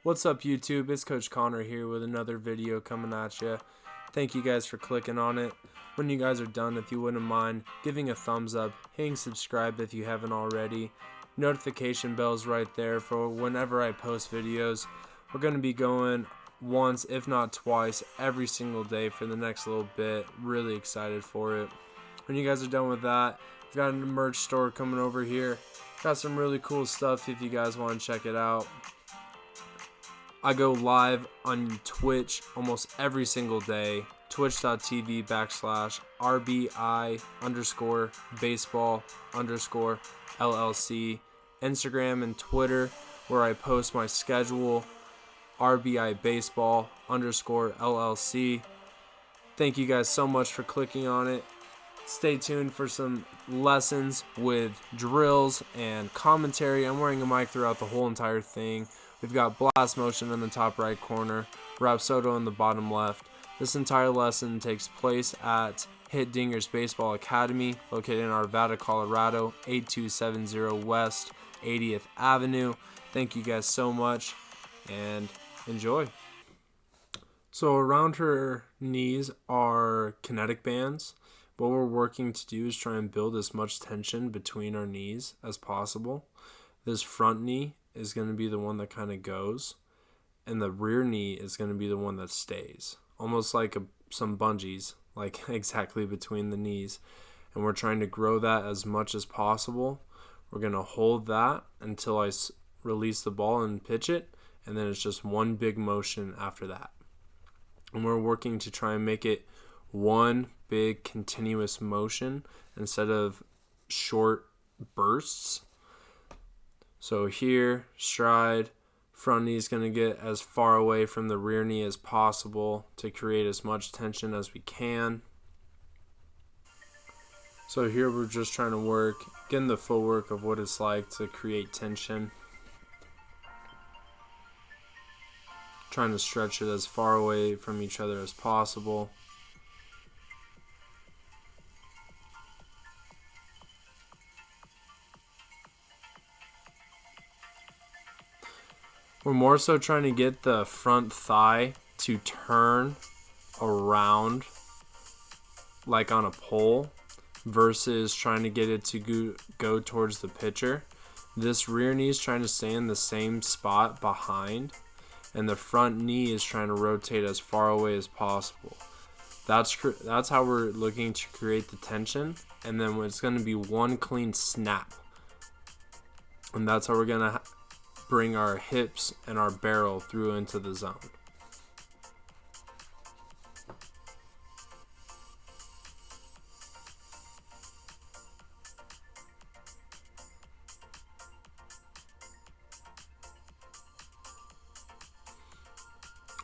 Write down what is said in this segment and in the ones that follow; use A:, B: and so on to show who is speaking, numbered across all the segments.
A: What's up YouTube? It's Coach Connor here with another video coming at you. Thank you guys for clicking on it. When you guys are done, if you wouldn't mind giving a thumbs up, hitting subscribe if you haven't already. Notification bells right there for whenever I post videos. We're going to be going once, if not twice, every single day for the next little bit. Really excited for it. When you guys are done with that, we've got a merch store coming over here. Got some really cool stuff if you guys want to check it out. I go live on Twitch almost every single day. Twitch.tv/RBI_baseball_LLC. Instagram and Twitter where I post my schedule. RBI_baseball_LLC. Thank you guys so much for clicking on it. Stay tuned for some lessons with drills and commentary. I'm wearing a mic throughout the whole entire thing. We've got blast motion in the top right corner, Rapsodo in the bottom left. This entire lesson takes place at Hit Dingers Baseball Academy, located in Arvada, Colorado, 8270 West 80th Avenue. Thank you guys so much, and enjoy. So around her knees are kinetic bands. What we're working to do is try and build as much tension between our knees as possible. This front knee is going to be the one that kind of goes, and the rear knee is going to be the one that stays. Almost like some bungees, like exactly between the knees. And we're trying to grow that as much as possible. We're going to hold that until I release the ball and pitch it, and then it's just one big motion after that. And we're working to try and make it one big continuous motion instead of short bursts. So here, stride, front knee is going to get as far away from the rear knee as possible to create as much tension as we can. So here we're just trying to work, getting the footwork of what it's like to create tension. Trying to stretch it as far away from each other as possible. We're more so trying to get the front thigh to turn around like on a pole versus trying to get it to go towards the pitcher. This rear knee is trying to stay in the same spot behind, and the front knee is trying to rotate as far away as possible. That's how we're looking to create the tension, and then it's going to be one clean snap. And that's how we're going to bring our hips and our barrel through into the zone.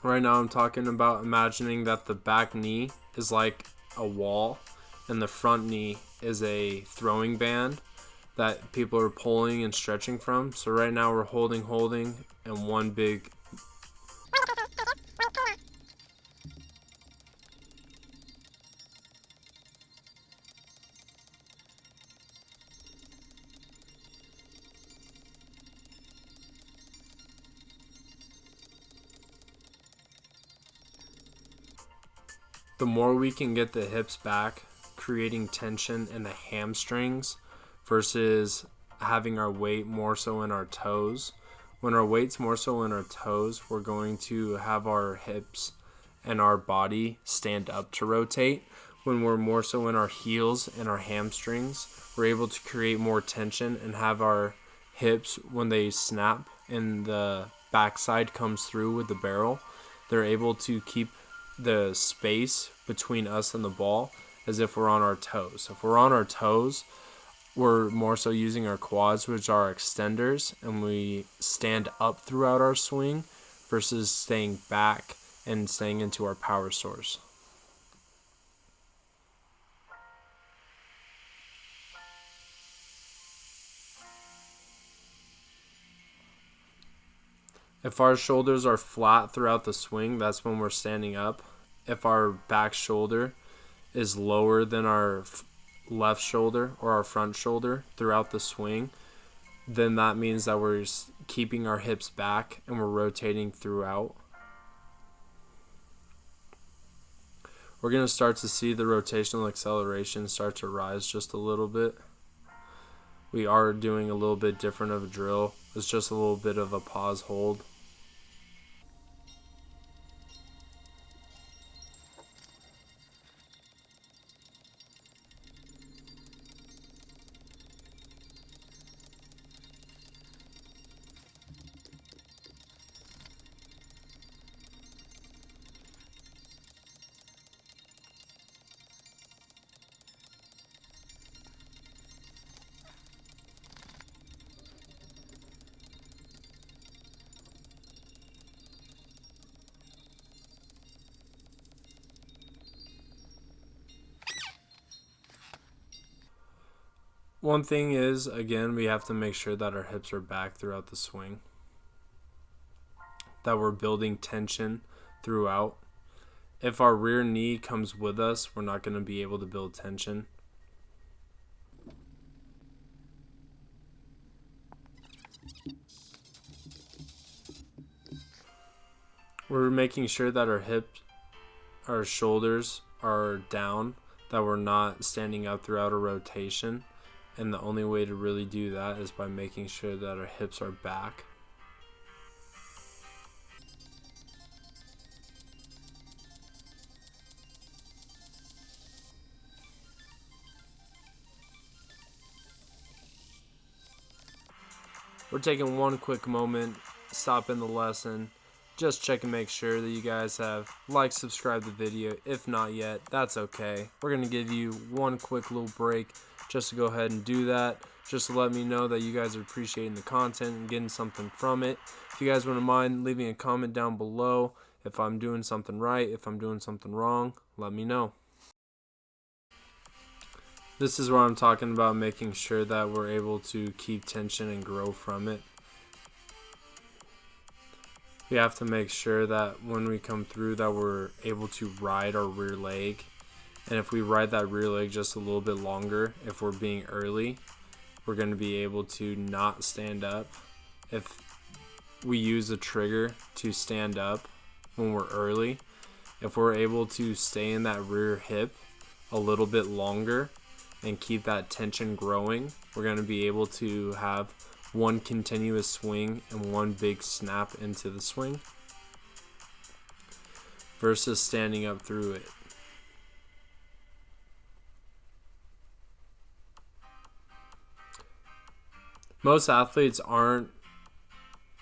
A: Right now I'm talking about imagining that the back knee is like a wall and the front knee is a throwing band that people are pulling and stretching from. So right now we're holding, and one big. The more we can get the hips back, creating tension in the hamstrings versus having our weight more so in our toes. When our weight's more so in our toes, we're going to have our hips and our body stand up to rotate. When we're more so in our heels and our hamstrings, we're able to create more tension and have our hips, when they snap and the backside comes through with the barrel, they're able to keep the space between us and the ball as if we're on our toes. If we're on our toes, we're more so using our quads, which are extenders, and we stand up throughout our swing versus staying back and staying into our power source. If our shoulders are flat throughout the swing, that's when we're standing up. If our back shoulder is lower than our left shoulder or our front shoulder throughout the swing, then that means that we're keeping our hips back and we're rotating throughout, we're going to start to see the rotational acceleration start to rise just a little bit. We are doing a little bit different of a drill. It's just a little bit of a pause hold. One thing is, again, we have to make sure that our hips are back throughout the swing, that we're building tension throughout. If our rear knee comes with us, we're not going to be able to build tension. We're making sure that our hips, our shoulders are down, that we're not standing up throughout a rotation. And the only way to really do that is by making sure that our hips are back. We're taking one quick moment, stopping the lesson, just check and make sure that you guys have liked, subscribed the video. If not yet, that's okay. We're going to give you one quick little break just to go ahead and do that, just to let me know that you guys are appreciating the content and getting something from it. If you guys wouldn't mind leaving a comment down below, if I'm doing something right, if I'm doing something wrong, let me know. This is where I'm talking about making sure that we're able to keep tension and grow from it. We have to make sure that when we come through that we're able to ride our rear leg. And if we ride that rear leg just a little bit longer, if we're being early, we're going to be able to not stand up. If we use a trigger to stand up when we're early, if we're able to stay in that rear hip a little bit longer and keep that tension growing, we're going to be able to have one continuous swing and one big snap into the swing versus standing up through it. Most athletes are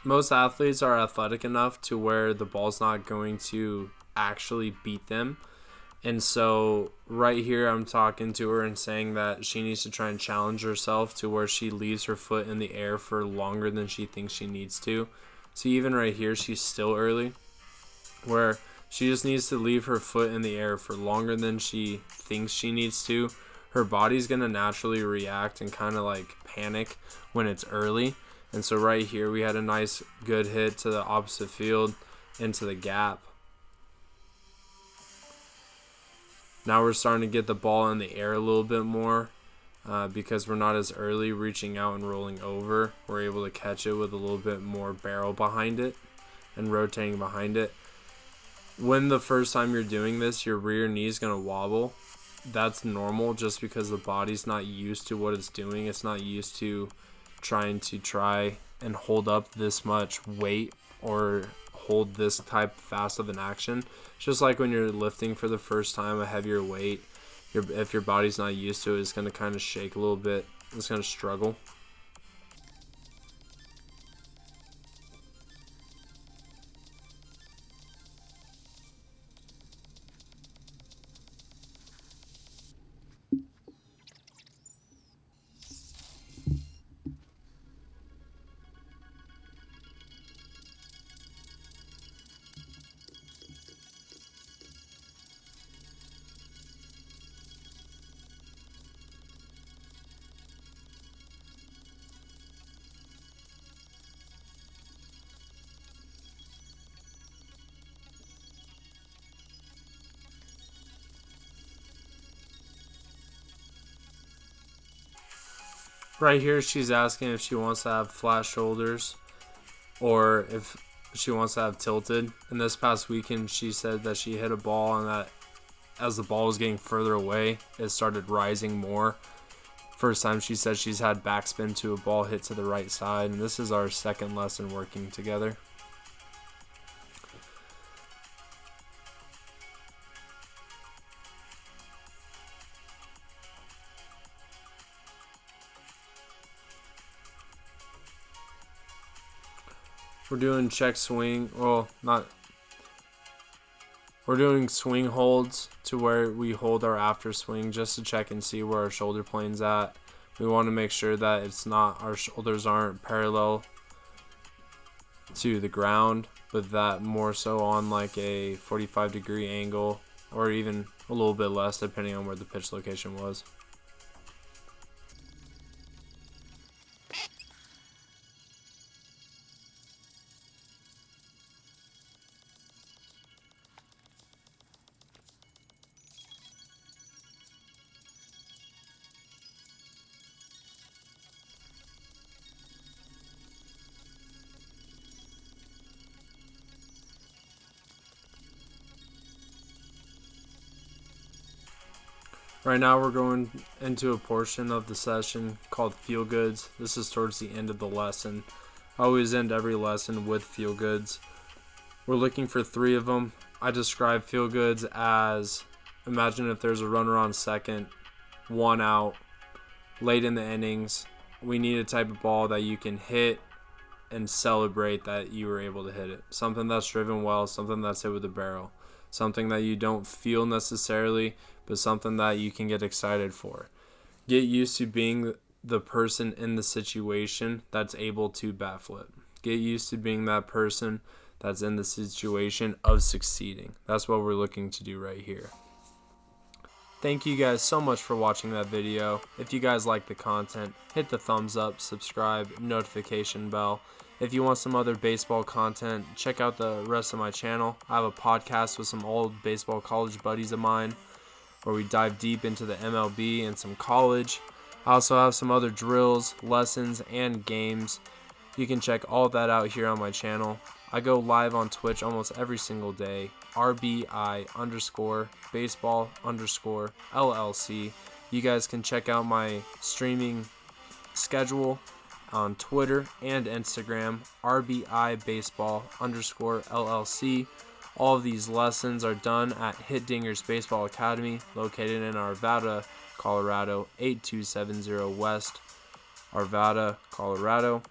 A: athletic enough to where the ball's not going to actually beat them. And so right here I'm talking to her and saying that she needs to try and challenge herself to where she leaves her foot in the air for longer than she thinks she needs to. So even right here she's still early, where she just needs to leave her foot in the air for longer than she thinks she needs to. Her body's going to naturally react and kind of like panic when it's early. And so right here we had a nice good hit to the opposite field into the gap. Now we're starting to get the ball in the air a little bit more because we're not as early reaching out and rolling over. We're able to catch it with a little bit more barrel behind it and rotating behind it. When the first time you're doing this, your rear knee is going to wobble. That's normal just because the body's not used to what it's doing. It's not used to trying and hold up this much weight or hold this type fast of an action. It's just like when you're lifting for the first time a heavier weight, if your body's not used to it, it's going to kind of shake a little bit. It's going to struggle. Right here she's asking if she wants to have flat shoulders. or if she wants to have tilted. And this past weekend, she said that she hit a ball and that as the ball was getting further away, it started rising more. First time she said she's had backspin to a ball hit to the right side, and this is our second lesson working together. We're doing check swing. Well, not. We're doing swing holds to where we hold our after swing just to check and see where our shoulder plane's at. We want to make sure that it's not, our shoulders aren't parallel to the ground, but that more so on like a 45-degree angle, or even a little bit less depending on where the pitch location was. Right now we're going into a portion of the session called feel goods. This is towards the end of the lesson. I always end every lesson with feel goods. We're looking for 3 of them. I describe feel goods as, imagine if there's a runner on second, 1 out, late in the innings. We need a type of ball that you can hit and celebrate that you were able to hit it. Something that's driven well, something that's hit with a barrel. Something that you don't feel necessarily, but something that you can get excited for. Get used to being the person in the situation that's able to bat flip. Get used to being that person that's in the situation of succeeding. That's what we're looking to do right here. Thank you guys so much for watching that video. If you guys like the content, hit the thumbs up, subscribe, notification bell. If you want some other baseball content, check out the rest of my channel. I have a podcast with some old baseball college buddies of mine where we dive deep into the MLB and some college. I also have some other drills, lessons, and games. You can check all that out here on my channel. I go live on Twitch almost every single day. RBI_baseball_LLC. You guys can check out my streaming schedule on Twitter and Instagram, RBI_baseball_LLC. All of these lessons are done at Hit Dingers Baseball Academy, located in Arvada, Colorado, 8270 West, Arvada, Colorado.